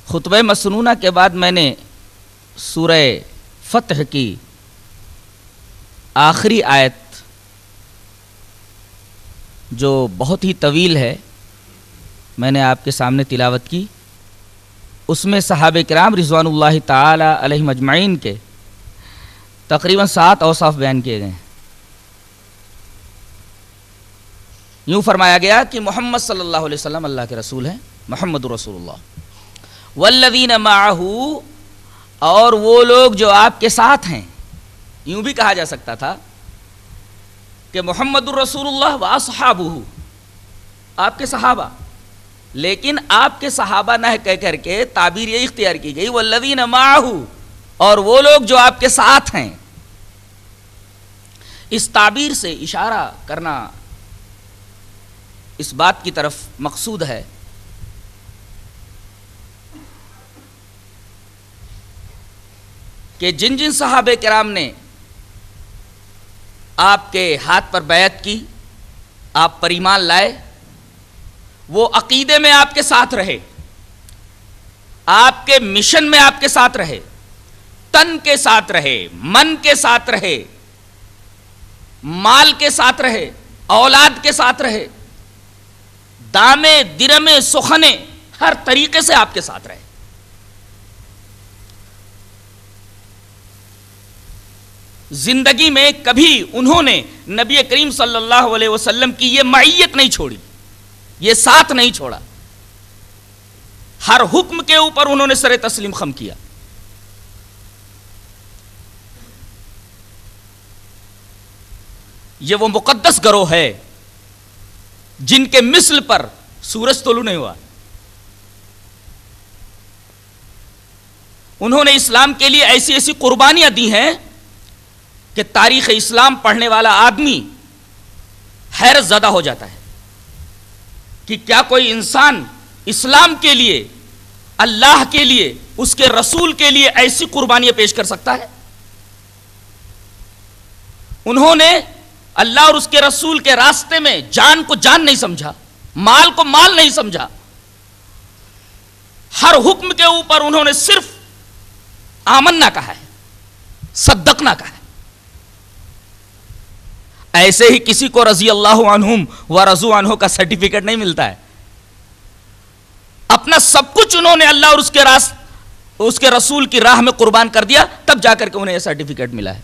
خطبہ مسنونہ کے بعد میں نے سورہ فتح کی آخری آیت جو بہت ہی طویل ہے میں نے آپ کے سامنے تلاوت کی. اس میں صحابہ کرام رضوان اللہ تعالی علیہم اجمعین کے تقریباً 7 اوصاف بیان کیے گئے ہیں. یوں فرمایا گیا کہ محمد صلی اللہ علیہ وسلم اللہ کے رسول ہیں, محمد رسول اللہ, والذین معہ, اور وہ لوگ جو آپ کے ساتھ ہیں. یوں بھی کہا جا سکتا تھا کہ محمد الرسول اللہ واصحابہ, آپ کے صحابہ, لیکن آپ کے صحابہ نہ کہہ کر کے تعبیر یہ اختیار کی گئی والذین معہ, اور وہ لوگ جو آپ کے ساتھ ہیں. اس تعبیر سے اشارہ کرنا اس بات کی طرف مقصود ہے کہ جن جن صحابہ کرام نے آپ کے ہاتھ پر بیعت کی, آپ پر ایمان لائے, وہ عقیدے میں آپ کے ساتھ رہے, آپ کے مشن میں آپ کے ساتھ رہے, تن کے ساتھ رہے, من کے ساتھ رہے, مال کے ساتھ رہے, اولاد کے ساتھ رہے, دامے درمے سخنے ہر طریقے سے آپ کے ساتھ رہے. زندگی میں کبھی انہوں نے نبی کریم صلی اللہ علیہ وسلم کی یہ معیت نہیں چھوڑی, یہ ساتھ نہیں چھوڑا. ہر حکم کے اوپر انہوں نے سر تسلیم خم کیا. یہ وہ مقدس گروہ ہے جن کے مثل پر سورج طلوع نہیں ہوا. انہوں نے اسلام کے لیے ایسی ایسی قربانیاں دی ہیں کہ تاریخ اسلام پڑھنے والا آدمی حیرت زدہ ہو جاتا ہے کہ کیا کوئی انسان اسلام کے لیے, اللہ کے لیے, اس کے رسول کے لیے ایسی قربانیاں پیش کر سکتا ہے. انہوں نے اللہ اور اس کے رسول کے راستے میں جان کو جان نہیں سمجھا, مال کو مال نہیں سمجھا. ہر حکم کے اوپر انہوں نے صرف آمنا کہا ہے, صدقنا کہا ہے. ایسے ہی کسی کو رضی اللہ عنہم و رضوا عنہ کا سرٹیفکیٹ نہیں ملتا ہے. اپنا سب کچھ انہوں نے اللہ اور اس کے رسول کی راہ میں قربان کر دیا, تب جا کر کے انہیں یہ سرٹیفکیٹ ملا ہے.